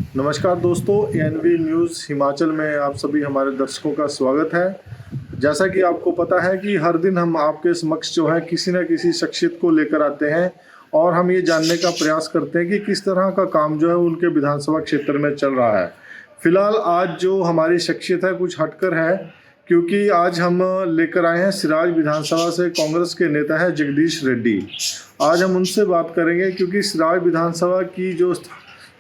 नमस्कार दोस्तों, N V news Himachal में आप सभी हमारे दर्शकों का स्वागत है। जैसा कि आपको पता है कि हर दिन हम आपके समक्ष जो है किसी न किसी शख्सियत को लेकर आते हैं और हम ये जानने का प्रयास करते हैं कि किस तरह का काम जो है उनके विधानसभा क्षेत्र में चल रहा है। फिलहाल आज जो हमारी शख्सियत है कुछ हटकर है, क्योंकि आज हम लेकर आए हैं सिराज विधानसभा से कांग्रेस के नेता है जगदीश रेड्डी। आज हम उनसे बात करेंगे क्योंकि सिराज विधानसभा की जो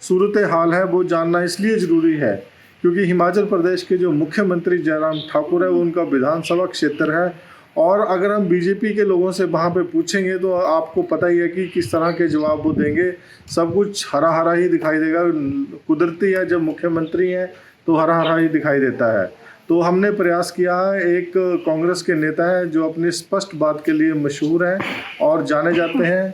सूरत हाल है वो जानना इसलिए ज़रूरी है क्योंकि हिमाचल प्रदेश के जो मुख्यमंत्री जयराम ठाकुर है वो उनका विधानसभा क्षेत्र है। और अगर हम बीजेपी के लोगों से वहाँ पे पूछेंगे तो आपको पता ही है कि किस तरह के जवाब वो देंगे। सब कुछ हरा हरा ही दिखाई देगा। कुदरती है, जब मुख्यमंत्री हैं तो हरा हरा ही दिखाई देता है। तो हमने प्रयास किया है, एक कांग्रेस के नेता है जो अपनी स्पष्ट बात के लिए मशहूर हैं और जाने जाते हैं,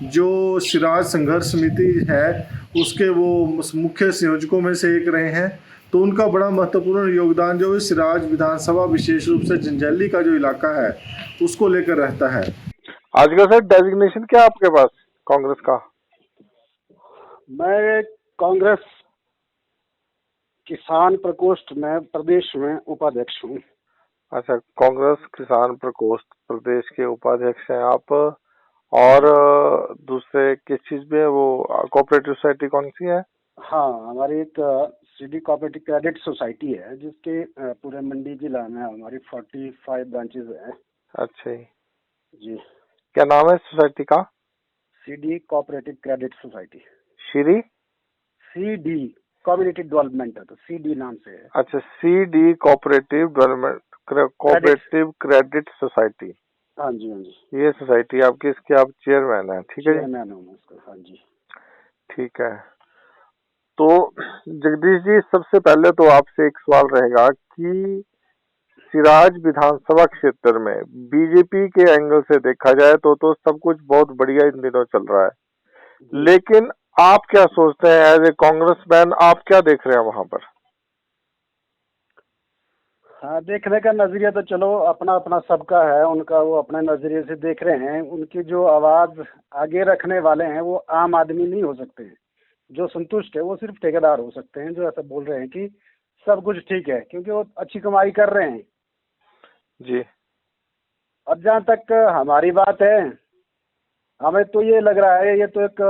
जो सिराज संघर्ष समिति है उसके वो मुख्य संयोजकों में से एक रहे हैं। तो उनका बड़ा महत्वपूर्ण योगदान जो है सिराज विधानसभा विशेष रूप से जंजैली का जो इलाका है उसको लेकर रहता है। आज का सर डेजिग्नेशन क्या है आपके पास कांग्रेस का? मैं कांग्रेस किसान प्रकोष्ठ में प्रदेश में उपाध्यक्ष हूँ। अच्छा, कांग्रेस किसान प्रकोष्ठ प्रदेश के उपाध्यक्ष हैं आप। और दूसरे किस चीज में, वो कोऑपरेटिव सोसाइटी कौन सी है? हाँ, हमारी एक सीडी कोऑपरेटिव क्रेडिट सोसाइटी है जिसके पूरे मंडी जिला में हमारी 45 ब्रांचेस हैं। अच्छा जी। क्या नाम है सोसाइटी का? CD cooperative credit society. Shri CD community development है तो सीडी नाम से है। अच्छा, CD cooperative development cooperative credit society. हाँ जी, हाँ जी। ये सोसाइटी आपकी, इसके आप चेयरमैन हैं, ठीक है जी? चेयरमैन हूँ मैं इसका। हाँ जी। ठीक है। तो जगदीश जी, सबसे पहले तो आपसे एक सवाल रहेगा कि सिराज विधानसभा क्षेत्र में बीजेपी के एंगल से देखा जाए तो सब कुछ बहुत बढ़िया इन दिनों चल रहा है, लेकिन आप क्या सोचते हैं एज ए कांग्रेसमैन, आप क्या देख रहे हैं वहां पर? हाँ, देखने का नजरिया तो चलो अपना अपना सबका है, उनका वो अपने नजरिए से देख रहे हैं। उनकी जो आवाज आगे रखने वाले हैं वो आम आदमी नहीं हो सकते हैं। जो संतुष्ट है वो सिर्फ ठेकेदार हो सकते हैं, जो ऐसा बोल रहे हैं कि सब कुछ ठीक है, क्योंकि वो अच्छी कमाई कर रहे हैं जी। और जहाँ तक हमारी बात है, हमें तो ये लग रहा है, ये तो एक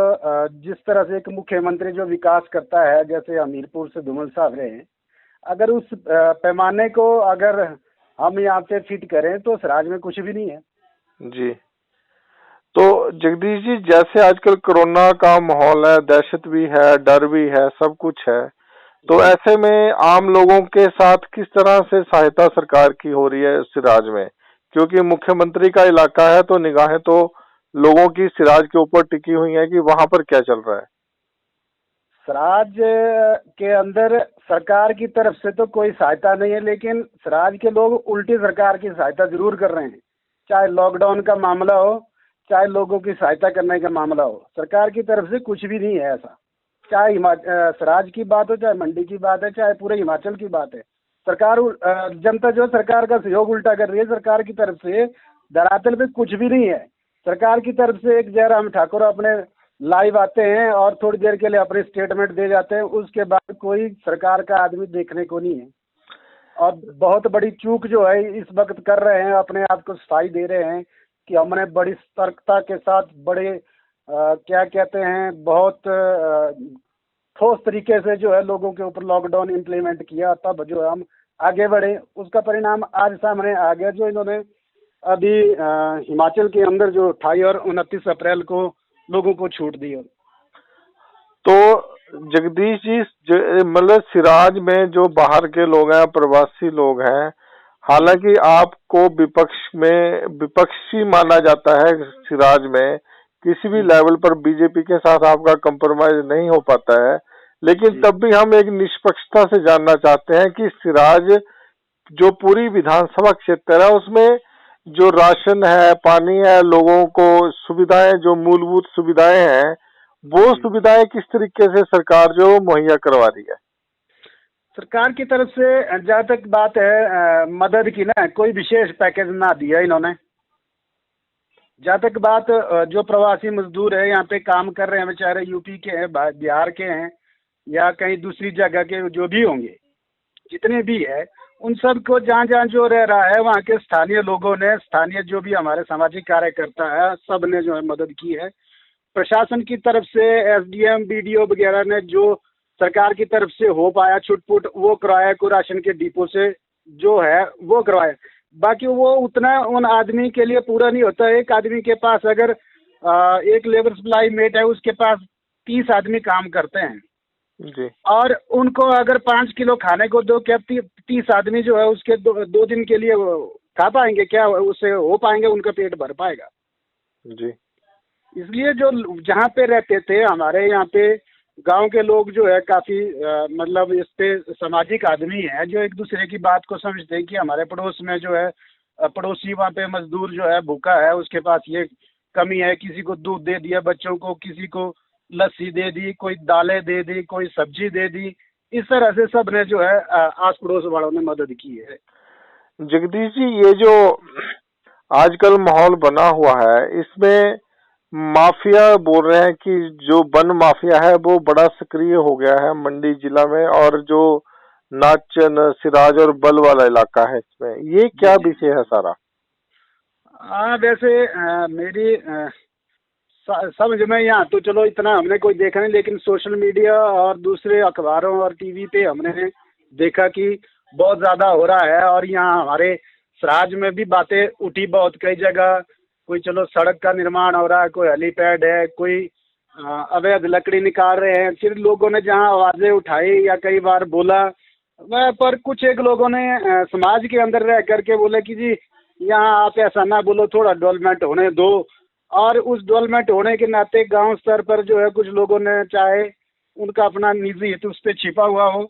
जिस तरह से एक मुख्यमंत्री जो विकास करता है, जैसे हमीरपुर से धूमल साहब रहे हैं, अगर उस पैमाने को अगर हम यहाँ पे फिट करें तो सिराज में कुछ भी नहीं है। जी। तो जगदीश जी, जैसे आजकल कोरोना का माहौल है, दहशत भी है, डर भी है, सब कुछ है, तो ऐसे में आम लोगों के साथ किस तरह से सहायता सरकार की हो रही है सिराज में? क्योंकि मुख्यमंत्री का इलाका है तो निगाहें तो लोगों की सिराज के ऊपर टिकी हुई है कि वहां पर क्या चल रहा है। सिराज के अंदर सरकार की तरफ से तो कोई सहायता नहीं है, लेकिन सिराज के लोग उल्टी सरकार की सहायता जरूर कर रहे हैं। चाहे लॉकडाउन का मामला हो, चाहे लोगों की सहायता करने का मामला हो, सरकार की तरफ से कुछ भी नहीं है ऐसा। चाहे सिराज की बात हो, चाहे मंडी की बात है, चाहे पूरे हिमाचल की बात है, सरकार जनता जो सरकार का सहयोग उल्टा कर रही है। सरकार की तरफ से धरातल पे कुछ भी नहीं है। सरकार की तरफ से एक जयराम ठाकुर अपने लाइव आते हैं और थोड़ी देर के लिए अपने स्टेटमेंट दे जाते हैं, उसके बाद कोई सरकार का आदमी देखने को नहीं है। और बहुत बड़ी चूक जो है इस वक्त कर रहे हैं, अपने आप को सफाई दे रहे हैं कि हमने बड़ी सतर्कता के साथ बड़े क्या कहते हैं, बहुत ठोस तरीके से जो है लोगों के ऊपर लॉकडाउन इम्प्लीमेंट किया, तब जो है हम आगे बढ़े। उसका परिणाम आज सामने आ गया, जो इन्होंने अभी हिमाचल के अंदर जो 28 और 29 अप्रैल को लोगों को छूट दी है। तो जगदीश जी, मतलब सिराज में जो बाहर के लोग हैं, प्रवासी लोग हैं, हालांकि आपको विपक्षी माना जाता है सिराज में, किसी भी लेवल पर बीजेपी के साथ आपका कंप्रोमाइज नहीं हो पाता है, लेकिन तब भी हम एक निष्पक्षता से जानना चाहते हैं कि सिराज जो पूरी विधानसभा क्षेत्र है उसमें जो राशन है, पानी है, लोगों को सुविधाएं, जो मूलभूत सुविधाएं हैं, वो सुविधाएं किस तरीके से सरकार जो मुहैया करवा रही है? सरकार की तरफ से जहाँ तक बात है मदद की ना, कोई विशेष पैकेज ना दिया इन्होंने। जहाँ तक बात जो प्रवासी मजदूर है यहाँ पे काम कर रहे हैं, बेचारे यूपी के हैं, बिहार के हैं, या कहीं दूसरी जगह के जो भी होंगे, जितने भी है, उन सब को जहाँ जहाँ जो रह रहा है वहाँ के स्थानीय लोगों ने, स्थानीय जो भी हमारे सामाजिक कार्यकर्ता है, सब ने जो है मदद की है। प्रशासन की तरफ से एसडीएम, बीडीओ वगैरह ने जो सरकार की तरफ से हो पाया छुटपुट वो करवाया, को राशन के डिपो से जो है वो करवाया। बाकी वो उतना उन आदमी के लिए पूरा नहीं होता। एक आदमी के पास अगर एक लेबर सप्लाई मेट है, उसके पास 30 आदमी काम करते हैं जी और उनको अगर 5 किलो खाने को दो, क्या 30 आदमी जो है उसके 2 दिन के लिए वो खा पाएंगे? क्या उससे हो पाएंगे? उनका पेट भर पाएगा? जी इसलिए जो जहाँ पे रहते थे हमारे यहाँ पे गांव के लोग जो है काफी मतलब इस पे सामाजिक आदमी है, जो एक दूसरे की बात को समझते हैं कि हमारे पड़ोस में जो है पड़ोसी वहाँ पे मजदूर जो है भूखा है, उसके पास ये कमी है, किसी को दूध दे दिया बच्चों को, किसी को लस्सी दे दी, कोई दालें दे दी, कोई सब्जी दे दी। इस तरह से सब ने जो है आस पड़ोस वालों ने मदद की है। जगदीश जी, ये जो आजकल माहौल बना हुआ है, इसमें माफिया बोल रहे हैं कि जो वन माफिया है वो बड़ा सक्रिय हो गया है मंडी जिला में, और जो नाचन, सिराज और बल वाला इलाका है, इसमें ये क्या विषय है सारा? हाँ, वैसे मेरी समझ में यहाँ तो चलो इतना हमने कोई देखा नहीं, लेकिन सोशल मीडिया और दूसरे अखबारों और टीवी पे हमने देखा कि बहुत ज़्यादा हो रहा है। और यहाँ हमारे सराज में भी बातें उठी बहुत, कई जगह कोई चलो सड़क का निर्माण हो रहा है, कोई हेलीपैड है, कोई अवैध लकड़ी निकाल रहे हैं। फिर लोगों ने जहाँ आवाज़ें उठाई या कई बार बोला, वह पर कुछ एक लोगों ने समाज के अंदर रह करके बोले कि जी यहाँ आप ऐसा ना बोलो, थोड़ा डेवलपमेंट होने दो। और उस डेवलपमेंट होने के नाते गांव स्तर पर जो है कुछ लोगों ने, चाहे उनका अपना निजी हित उस पर छिपा हुआ हो,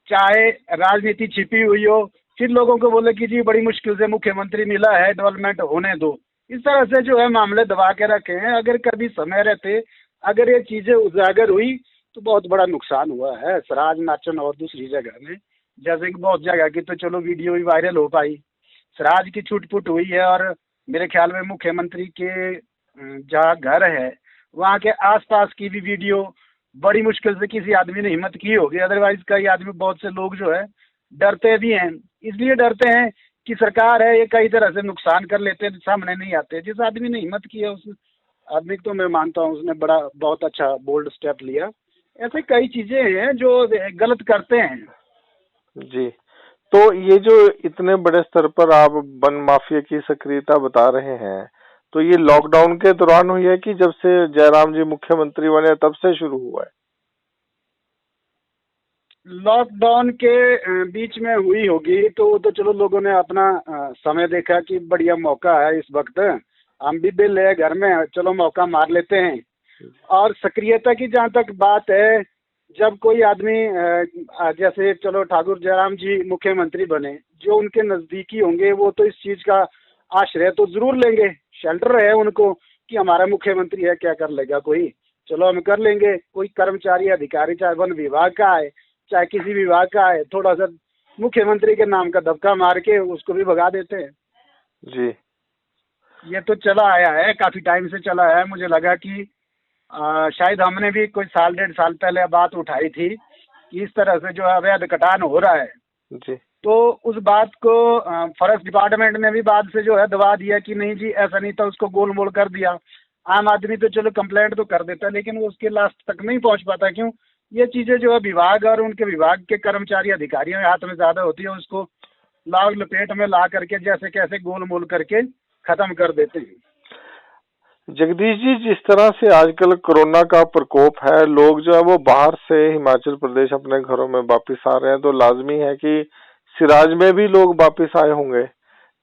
चाहे राजनीति छिपी हुई हो, फिर लोगों को बोले कि जी बड़ी मुश्किल से मुख्यमंत्री मिला है, डेवलपमेंट होने दो। इस तरह से जो है मामले दबा के रखे हैं। अगर कभी समय रहते अगर ये चीजें उजागर हुई तो बहुत बड़ा नुकसान हुआ है सराज, नाचन और दूसरी जगह में। जैसे कि बहुत जगह की तो चलो वीडियो भी वायरल हो पाई, सराज की छूट हुई है। और मेरे ख्याल में मुख्यमंत्री के जहाँ घर है वहाँ के आसपास की भी वीडियो बड़ी मुश्किल से किसी आदमी ने हिम्मत की होगी, अदरवाइज कई आदमी, बहुत से लोग जो है डरते भी हैं। इसलिए डरते हैं कि सरकार है ये कई तरह से नुकसान कर लेते हैं, सामने नहीं आते। जिस आदमी ने हिम्मत की है उस आदमी को तो मैं मानता हूँ उसने बड़ा बहुत अच्छा बोल्ड स्टेप लिया। ऐसे कई चीजें हैं जो गलत करते हैं। जी, तो ये जो इतने बड़े स्तर पर आप वन माफिया की सक्रियता बता रहे हैं, तो ये लॉकडाउन के दौरान हुई है कि जब से जयराम जी मुख्यमंत्री बने तब से शुरू हुआ है? लॉकडाउन के बीच में हुई होगी, तो चलो लोगों ने अपना समय देखा कि बढ़िया मौका है इस वक्त, हम भी बिल है घर में, चलो मौका मार लेते हैं। और सक्रियता की जहाँ तक बात है, जब कोई आदमी जैसे चलो ठाकुर जयराम जी मुख्यमंत्री बने, जो उनके नजदीकी होंगे वो तो इस चीज का आश्रय तो जरूर लेंगे, शेल्टर है उनको कि हमारा मुख्यमंत्री है, क्या कर लेगा कोई, चलो हम कर लेंगे। कोई कर्मचारी अधिकारी चाहे वन विभाग का है चाहे किसी विभाग का है, थोड़ा सा मुख्यमंत्री के नाम का धक्का मार के उसको भी भगा देते हैं। जी, ये तो चला आया है, काफी टाइम से चला है। मुझे लगा कि शायद हमने भी कोई साल 1.5 साल पहले बात उठाई थी कि इस तरह से जो है अवैध कटान हो रहा है। जी, तो उस बात को फॉरेस्ट डिपार्टमेंट ने भी बाद से जो है दबा दिया कि नहीं जी ऐसा नहीं था, उसको गोल मोल कर दिया। आम आदमी तो चलो कंप्लेंट तो कर देता है, लेकिन वो उसके लास्ट तक नहीं पहुंच पाता। क्यों? ये चीजें जो है विभाग और उनके विभाग के कर्मचारी अधिकारियों के हाथ में ज्यादा होती है, उसको लाग लपेट में ला करके जैसे कैसे गोल मोल करके खत्म कर देते हैं। जगदीश जी, जिस तरह से आजकल कोरोना का प्रकोप है, लोग जो है वो बाहर से हिमाचल प्रदेश अपने घरों में वापस आ रहे हैं, तो लाजमी है कि सिराज में भी लोग वापस आए होंगे।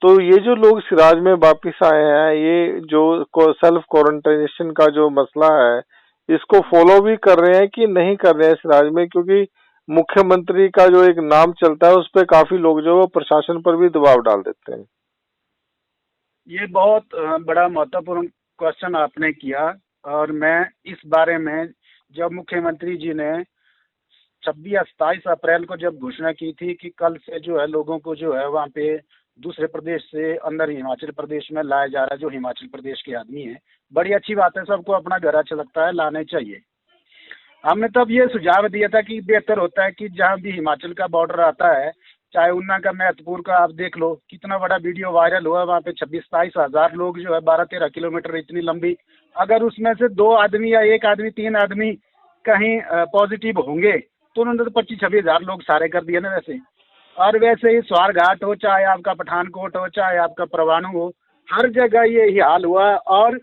तो ये जो लोग सिराज में वापस आए हैं, ये जो सेल्फ क्वारंटाइनेशन का जो मसला है, इसको फॉलो भी कर रहे हैं कि नहीं कर रहे हैं सिराज में? क्योंकि मुख्यमंत्री का जो एक नाम चलता है उस पर काफी लोग जो है वो प्रशासन पर भी दबाव डाल देते हैं। ये बहुत बड़ा महत्वपूर्ण क्वेश्चन आपने किया। और मैं इस बारे में, जब मुख्यमंत्री जी ने 26 या 27 अप्रैल को जब घोषणा की थी कि कल से जो है लोगों को जो है वहाँ पे दूसरे प्रदेश से अंदर हिमाचल प्रदेश में लाया जा रहा है, जो हिमाचल प्रदेश के आदमी हैं, बड़ी अच्छी बात है, सबको अपना घर अच्छा लगता है, लाने चाहिए। हमने तब ये सुझाव दिया था कि बेहतर होता है कि जहाँ भी हिमाचल का बॉर्डर आता है, चाहे ऊना का, महतपुर का, आप देख लो कितना बड़ा वीडियो वायरल हुआ, वहाँ पे 26-22 हजार लोग जो है 12-13 किलोमीटर इतनी लंबी, अगर उसमें से 2 आदमी या 1 आदमी 3 आदमी कहीं पॉजिटिव होंगे तो उन्होंने तो 25-26 हजार लोग सारे कर दिए ना वैसे। और वैसे ही स्वारघाट हो, चाहे आपका पठानकोट हो, चाहे आपका परवाणु हो, हर जगह यही हाल हुआ। और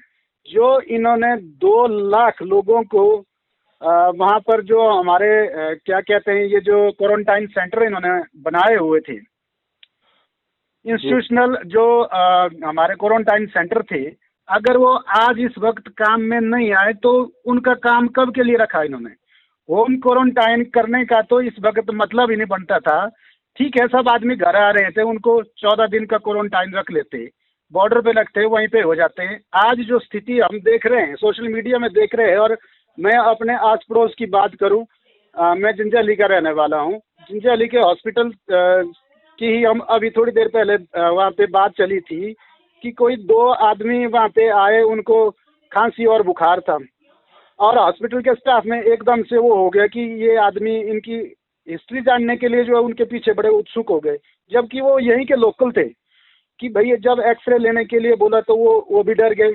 जो इन्होंने 2 लाख लोगों को वहाँ पर जो हमारे क्या कहते हैं, ये जो क्वारंटाइन सेंटर इन्होंने बनाए हुए थे, इंस्टीट्यूशनल जो हमारे क्वारंटाइन सेंटर थे, अगर वो आज इस वक्त काम में नहीं आए तो उनका काम कब के लिए रखा इन्होंने? होम क्वारंटाइन करने का तो इस वक्त मतलब ही नहीं बनता था। ठीक है, सब आदमी घर आ रहे थे, उनको 14 दिन का क्वारंटाइन रख लेते, बॉर्डर पे लगते, वहीं पे हो जाते हैं। आज जो स्थिति हम देख रहे हैं, सोशल मीडिया में देख रहे हैं, और मैं अपने आस पड़ोस की बात करूं, मैं जिंजाली का रहने वाला हूं। जिंजाली के हॉस्पिटल की ही हम अभी थोड़ी देर पहले वहाँ पे बात चली थी कि कोई 2 आदमी वहाँ पे आए, उनको खांसी और बुखार था, और हॉस्पिटल के स्टाफ में एकदम से वो हो गया कि ये आदमी, इनकी हिस्ट्री जानने के लिए जो है उनके पीछे बड़े उत्सुक हो गए, जबकि वो यहीं के लोकल थे। कि भैया जब एक्सरे लेने के लिए बोला तो वो भी डर गए।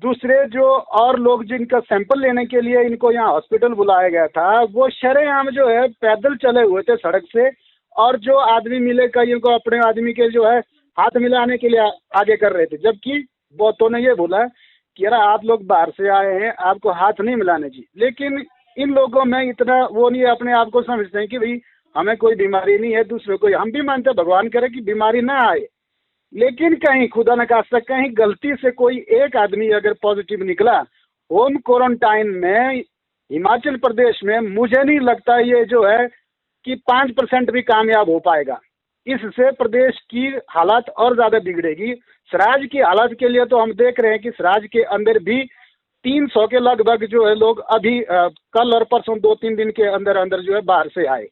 दूसरे जो और लोग जिनका सैंपल लेने के लिए इनको यहाँ हॉस्पिटल बुलाया गया था, वो शरेआम जो है पैदल चले हुए थे सड़क से, और जो आदमी मिले कईयों को अपने आदमी के जो है हाथ मिलाने के लिए आगे कर रहे थे, जबकि बहुतों ने ये बोला कि यार आप लोग बाहर से आए हैं, आपको हाथ नहीं मिलाने जी। लेकिन इन लोगों में इतना वो नहीं, अपने आप को समझते हैं कि भाई हमें कोई बीमारी नहीं है, दूसरे को हम भी मानते हैं भगवान करे कि बीमारी ना आए, लेकिन कहीं खुदा न खास्ता कहीं गलती से कोई एक आदमी अगर पॉजिटिव निकला होम क्वारंटाइन में हिमाचल प्रदेश में, मुझे नहीं लगता ये जो है कि 5% भी कामयाब हो पाएगा। इससे प्रदेश की हालात और ज्यादा बिगड़ेगी। सराज की हालत के लिए तो हम देख रहे हैं कि सराज के अंदर भी 300 के लगभग जो है लोग अभी कल और परसों 2-3 दिन के अंदर अंदर जो है बाहर से आए,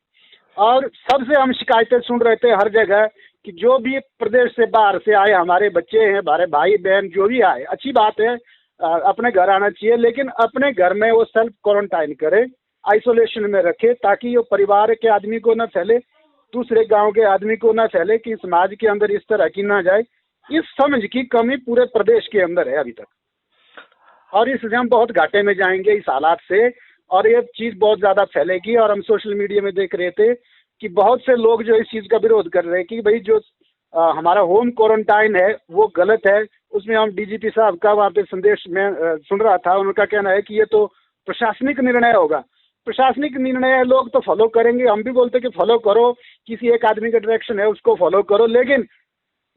और सबसे हम शिकायतें सुन रहे थे हर जगह कि जो भी प्रदेश से बाहर से आए हमारे बच्चे हैं, हमारे भाई बहन जो भी आए, अच्छी बात है, अपने घर आना चाहिए, लेकिन अपने घर में वो सेल्फ क्वारंटाइन करे, आइसोलेशन में रखे, ताकि वो परिवार के आदमी को ना फैले, दूसरे गांव के आदमी को ना फैले, कि समाज के अंदर इस तरह की ना जाए। इस समझ की कमी पूरे प्रदेश के अंदर है अभी तक, और इससे हम बहुत घाटे में जाएंगे इस हालात से, और ये चीज बहुत ज्यादा फैलेगी। और हम सोशल मीडिया में देख रहे थे कि बहुत से लोग जो इस चीज का विरोध कर रहे हैं कि भाई जो हमारा होम क्वारंटाइन है वो गलत है। उसमें हम डीजीपी साहब का वहाँ पे संदेश में सुन रहा था, उनका कहना है कि ये तो प्रशासनिक निर्णय होगा। प्रशासनिक निर्णय लोग तो फॉलो करेंगे, हम भी बोलते कि फॉलो करो, किसी एक आदमी का डायरेक्शन है उसको फॉलो करो, लेकिन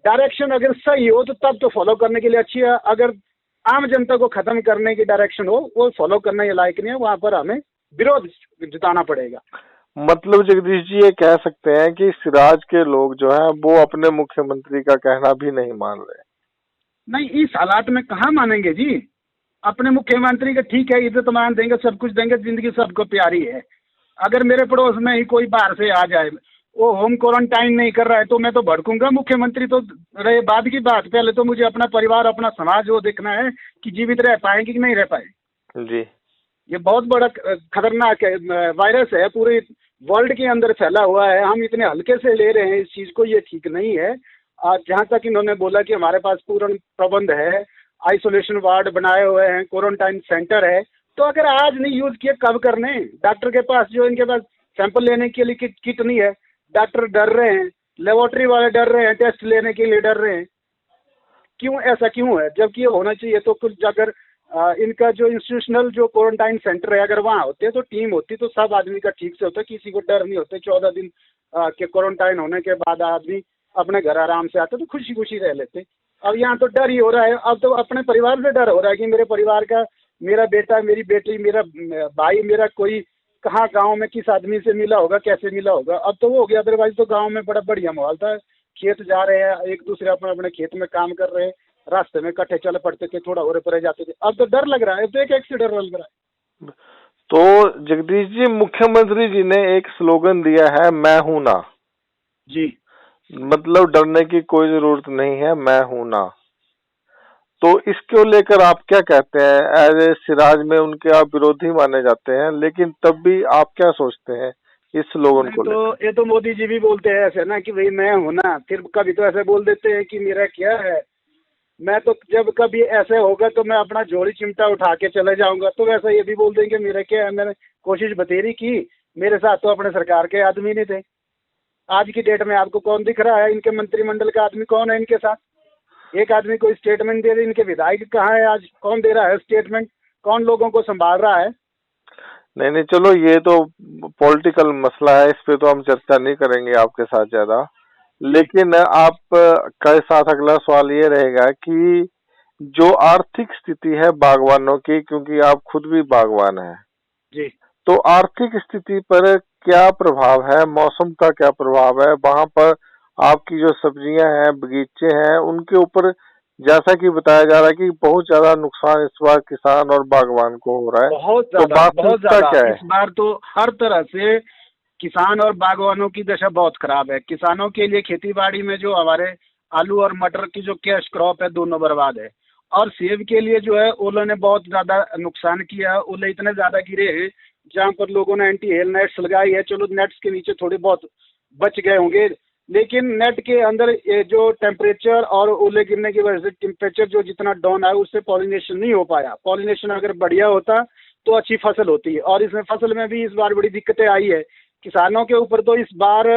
डायरेक्शन अगर सही हो तो तब तो फॉलो करने के लिए अच्छी है। अगर आम जनता को खत्म करने की डायरेक्शन हो, वो फॉलो करने के लायक नहीं है, वहाँ पर हमें विरोध जताना पड़ेगा। मतलब जगदीश जी ये कह सकते हैं कि सिराज के लोग जो हैं वो अपने मुख्यमंत्री का कहना भी नहीं मान रहे। नहीं, इस हालात में कहाँ मानेंगे जी, अपने मुख्यमंत्री का ठीक है, इज्जत मान देंगे, सब कुछ देंगे, जिंदगी सबको प्यारी है। अगर मेरे पड़ोस में ही कोई बाहर से आ जाए, वो होम क्वारंटाइन नहीं कर रहा है, तो मैं तो भड़कूंगा। मुख्यमंत्री तो रहे बाद की बात, पहले तो मुझे अपना परिवार, अपना समाज वो देखना है कि जीवित रह पाएंगे कि नहीं रह पाए जी। ये बहुत बड़ा खतरनाक वायरस है, पूरे वर्ल्ड के अंदर फैला हुआ है, हम इतने हल्के से ले रहे हैं इस चीज को, ये ठीक नहीं है। जहाँ तक इन्होंने बोला कि हमारे पास पूर्ण प्रबंध है, आइसोलेशन वार्ड बनाए हुए हैं, क्वारंटाइन सेंटर है, तो अगर आज नहीं यूज किए कब करने? डॉक्टर के पास जो इनके पास सैंपल लेने के लिए किट नहीं है, डॉक्टर डर रहे हैं, लेबोरेटरी वाले डर रहे हैं, टेस्ट लेने के लिए डर रहे हैं। क्यों ऐसा क्यों है? जबकि ये होना चाहिए तो कुछ, अगर इनका जो इंस्टीट्यूशनल जो क्वारंटाइन सेंटर है अगर वहाँ होते तो टीम होती तो सब आदमी का ठीक से होता, किसी को डर नहीं होते। 14 दिन के क्वारंटाइन होने के बाद आदमी अपने घर आराम से आते तो खुशी खुशी रह लेते। अब यहाँ तो डर ही हो रहा है, अब तो अपने परिवार से डर हो रहा है कि मेरे परिवार का, मेरा बेटा, मेरी बेटी, मेरा भाई, मेरा कोई कहाँ गाँव में किस आदमी से मिला होगा, कैसे मिला होगा। अब तो वो हो गया, अदरवाइज तो गाँव में बड़ा बढ़िया माहौल था, खेत जा रहे हैं, एक दूसरे अपने अपने खेत में काम कर रहे हैं, रास्ते में इकट्ठे चल पड़ते थे, थोड़ा और परे जाते थे। अब तो डर लग रहा है, अब तो एक से डर लग रहा है। तो जगदीश जी, मुख्यमंत्री जी ने एक स्लोगन दिया है, मैं हूं ना जी, मतलब डरने की कोई जरूरत नहीं है, मैं हूं ना। तो इसको लेकर आप क्या कहते हैं? एज ए सिराज में उनके आप विरोधी माने जाते हैं, लेकिन तब भी आप क्या सोचते हैं इस स्लोगन को लेकर? तो ये तो मोदी जी भी बोलते हैं ऐसे ना कि भाई मैं हूं ना, फिर कभी तो ऐसे बोल देते हैं कि मेरा क्या है, मैं तो जब कभी ऐसे होगा तो मैं अपना झोली चिमटा उठा के चले जाऊंगा। तो वैसा ये भी बोल देंगे मेरा क्या है, मैंने कोशिश बतेरी की, मेरे साथ तो अपने सरकार के आदमी नहीं थे। आज की डेट में आपको कौन दिख रहा है? इनके मंत्रिमंडल का आदमी कौन है इनके साथ? एक आदमी कोई स्टेटमेंट दे दे, इनके विधायक कहाँ है आज? कौन दे रहा है स्टेटमेंट? कौन लोगों को संभाल रहा है? नहीं नहीं, चलो ये तो पॉलिटिकल मसला है, इस पे तो हम चर्चा नहीं करेंगे आपके साथ ज्यादा। लेकिन आप के साथ अगला सवाल ये रहेगा कि जो आर्थिक स्थिति है बागवानों की, क्योंकि आप खुद भी बागवान हैं जी, तो आर्थिक स्थिति पर क्या प्रभाव है, मौसम का क्या प्रभाव है वहां पर? आपकी जो सब्जियां हैं, बगीचे हैं, उनके ऊपर जैसा कि बताया जा रहा है कि बहुत ज्यादा नुकसान इस बार किसान और बागवान को हो रहा है, बहुत तो ज्यादा, बहुत वास्तविकता ज्यादा। क्या है? इस बार तो हर तरह से किसान और बागवानों की दशा बहुत खराब है। किसानों के लिए खेती बाड़ी में जो हमारे आलू और मटर की जो कैश क्रॉप है, दोनों बर्बाद है। और सेब के लिए जो है ओले ने बहुत ज्यादा नुकसान किया है। ओले इतने ज्यादा गिरे हैं जहाँ पर लोगों ने एंटी हेल नेट्स लगाई है। चलो नेट्स के नीचे थोड़े बहुत बच गए होंगे, लेकिन नेट के अंदर ये जो टेम्परेचर और ओले गिरने की वजह से टेम्परेचर जो जितना डाउन आया उससे पॉलिनेशन नहीं हो पाया। पॉलिनेशन अगर बढ़िया होता तो अच्छी फसल होती है। और इसमें फसल में भी इस बार बड़ी दिक्कतें आई है किसानों के ऊपर। तो इस बार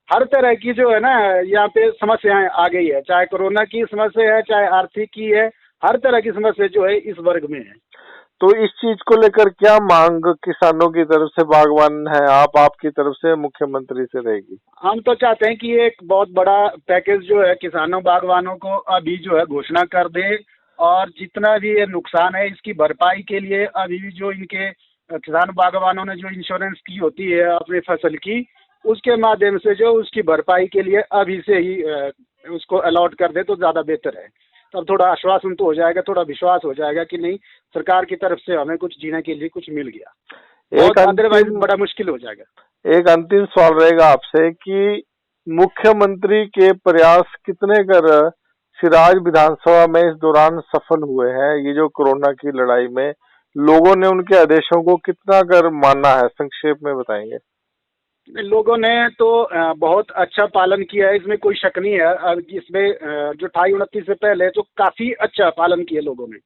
हर तरह की जो है ना यहाँ पे समस्याएं आ गई है, चाहे कोरोना की समस्या है, चाहे आर्थिक की है, हर तरह की समस्या जो है इस वर्ग में है। तो इस चीज को लेकर क्या मांग किसानों की तरफ से, बागवान है आपकी तरफ से मुख्यमंत्री से रहेगी? हम तो चाहते हैं कि ये एक बहुत बड़ा पैकेज जो है किसानों बागवानों को अभी जो है घोषणा कर दे, और जितना भी ये नुकसान है इसकी भरपाई के लिए अभी भी जो इनके किसान बागवानों ने जो इंश्योरेंस की होती है अपनी फसल की, उसके माध्यम से जो उसकी भरपाई के लिए अभी से ही उसको अलॉट कर दे तो ज़्यादा बेहतर है। तब थोड़ा आश्वासन तो हो जाएगा, थोड़ा विश्वास हो जाएगा कि नहीं, सरकार की तरफ से हमें कुछ जीने के लिए कुछ मिल गया। एक अदरवाइज बड़ा मुश्किल हो जाएगा। एक अंतिम सवाल रहेगा आपसे कि मुख्यमंत्री के प्रयास कितने कर सिराज विधानसभा में इस दौरान सफल हुए हैं? ये जो कोरोना की लड़ाई में लोगों ने उनके आदेशों को कितना कर माना है, संक्षेप में बताएंगे? लोगों ने तो बहुत अच्छा पालन किया है, इसमें कोई शक नहीं है। इसमें जो 28-29 से पहले जो काफी अच्छा पालन किया लोगों ने।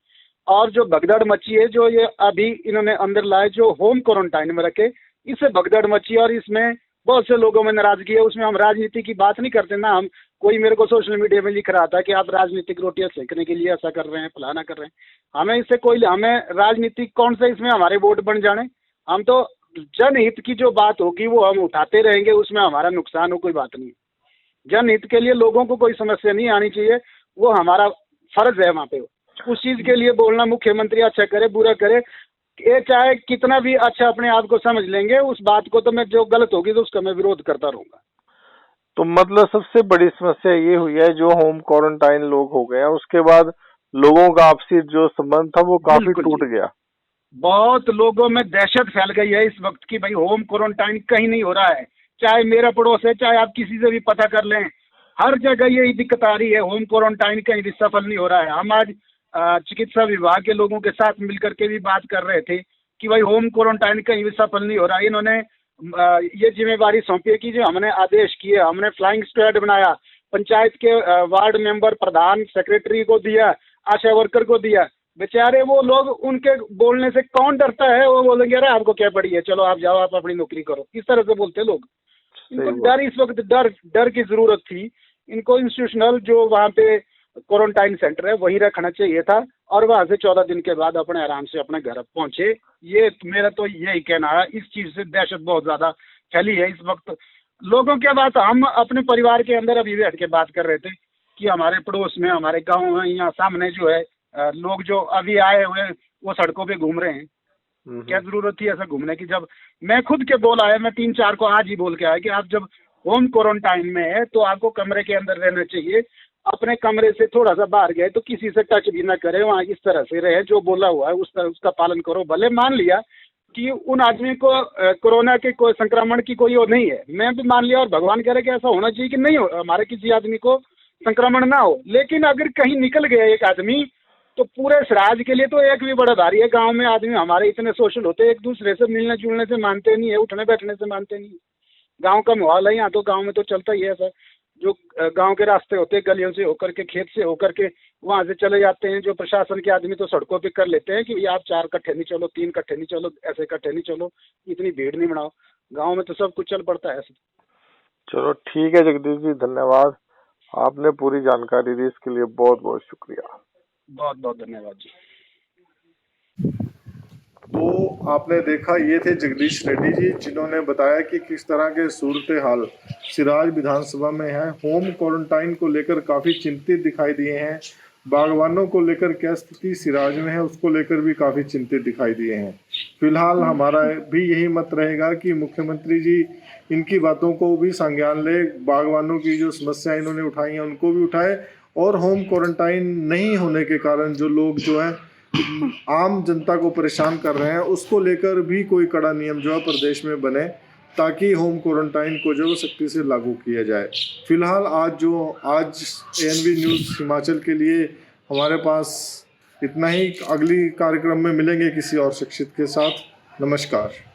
और जो भगदड़ मची है, जो ये अभी इन्होंने अंदर लाए जो होम क्वारंटाइन में रखे, इससे भगदड़ मची और इसमें बहुत से लोगों में नाराजगी है। उसमें हम राजनीति की बात नहीं करते ना। हम कोई मेरे को सोशल मीडिया में लिख रहा था कि आप राजनीतिक रोटियां सेकने के लिए ऐसा कर रहे हैं, फलाना कर रहे हैं। हमें इससे कोई, हमें राजनीतिक कौन सा इसमें हमारे वोट बन जाने। हम तो जनहित की जो बात होगी वो हम उठाते रहेंगे, उसमें हमारा नुकसान हो कोई बात नहीं। जनहित के लिए लोगों को कोई समस्या नहीं आनी चाहिए, वो हमारा फर्ज है वहाँ पे। उस चीज के लिए बोलना, मुख्यमंत्री अच्छा करे बुरा करे, ये चाहे कितना भी अच्छा अपने आप को समझ लेंगे, उस बात को तो मैं, जो गलत होगी तो उसका मैं विरोध करता रहूंगा। तो मतलब सबसे बड़ी समस्या ये हुई है जो होम क्वारंटाइन लोग हो गए हैं, उसके बाद लोगों का आपसी जो संबंध था वो काफी टूट गया। बहुत लोगों में दहशत फैल गई है इस वक्त की भाई होम क्वारंटाइन कहीं नहीं हो रहा है। चाहे मेरा पड़ोस है, चाहे आप किसी से भी पता कर लें, हर जगह यही दिक्कत आ रही है। होम क्वारंटाइन कहीं भी सफल नहीं हो रहा है। हम आज चिकित्सा विभाग के लोगों के साथ मिलकर के भी बात कर रहे थे कि भाई होम क्वारंटाइन कहीं भी सफल नहीं हो रहा है। इन्होंने ये जिम्मेवारी सौंपी है कि जो हमने आदेश किए, हमने फ्लाइंग स्क्वाड बनाया, पंचायत के वार्ड मेंबर, प्रधान, सेक्रेटरी को दिया, आशा वर्कर को दिया। बेचारे वो लोग, उनके बोलने से कौन डरता है? वो बोलेंगे अरे आपको क्या पड़ी है, चलो आप जाओ, आप अपनी नौकरी करो। इस तरह से बोलते हैं लोग। इनको डर, इस वक्त डर की जरूरत थी। इनको इंस्टीट्यूशनल जो वहाँ पे क्वारंटाइन सेंटर है वहीं रखना चाहिए था, और वहाँ से 14 दिन के बाद अपने आराम से अपने घर पहुंचे। ये मेरा तो यही कहना है। इस चीज से दहशत बहुत ज्यादा फैली है इस वक्त लोगों के बात। हम अपने परिवार के अंदर अभी बैठ के बात कर रहे थे कि हमारे पड़ोस में, हमारे गाँव में, यहाँ सामने जो है लोग जो अभी आए हुए वो सड़कों पे घूम रहे हैं। क्या जरूरत थी ऐसा घूमने की? जब मैं खुद के बोल आया, मैं 3-4 को आज ही बोल के आया कि आप जब होम क्वारंटाइन में है तो आपको कमरे के अंदर रहना चाहिए। अपने कमरे से थोड़ा सा बाहर गए तो किसी से टच भी ना करें, वहाँ इस तरह से रहे, जो बोला हुआ है उसका पालन करो। भले मान लिया कि उन आदमी को कोरोना के कोई संक्रमण की कोई वो नहीं है, मैं भी मान लिया, और भगवान कह रहे कि ऐसा होना चाहिए कि नहीं हो, हमारे किसी आदमी को संक्रमण ना हो। लेकिन अगर कहीं निकल गया एक आदमी तो पूरे सिराज के लिए तो एक भी बड़ा भारी है। गांव में आदमी हमारे इतने सोशल होते हैं, एक दूसरे से मिलने जुलने से मानते नहीं है, उठने बैठने से मानते नहीं है। गांव का माहौल है यहाँ, तो गांव में तो चलता ही है सर। जो गांव के रास्ते होते हैं, गलियों से होकर के, खेत से होकर के वहां से चले जाते हैं। जो प्रशासन के आदमी तो सड़कों पे कर लेते हैं कि आप 4 कट्ठे नहीं चलो, 3 कट्ठे नहीं चलो, ऐसे कट्ठे नहीं चलो, इतनी भीड़ नहीं बनाओ। गांव में तो सब कुछ चल पड़ता है। चलो ठीक है जगदीश जी, धन्यवाद। आपने पूरी जानकारी दी, इसके लिए बहुत बहुत शुक्रिया। बहुत बहुत धन्यवाद जी। तो आपने देखा, ये थे जगदीश रेड्डी जी, जिन्होंने बताया कि किस तरह के सूरत हाल सिराज विधानसभा में है। होम क्वारंटाइन को लेकर काफ़ी चिंतित दिखाई दिए हैं। बागवानों को लेकर क्या स्थिति सिराज में है, उसको लेकर भी काफ़ी चिंतित दिखाई दिए हैं। फिलहाल हमारा भी यही मत रहेगा कि मुख्यमंत्री जी इनकी बातों को भी संज्ञान ले, बागवानों की जो समस्याएं इन्होंने उठाई हैं उनको भी उठाए, और होम क्वारंटाइन नहीं होने के कारण जो लोग जो है आम जनता को परेशान कर रहे हैं, उसको लेकर भी कोई कड़ा नियम जो है प्रदेश में बने, ताकि होम क्वारंटाइन को जो सख्ती से लागू किया जाए। फिलहाल आज एएनबी न्यूज़ हिमाचल के लिए हमारे पास इतना ही। अगली कार्यक्रम में मिलेंगे किसी और शख्सियत के साथ। नमस्कार।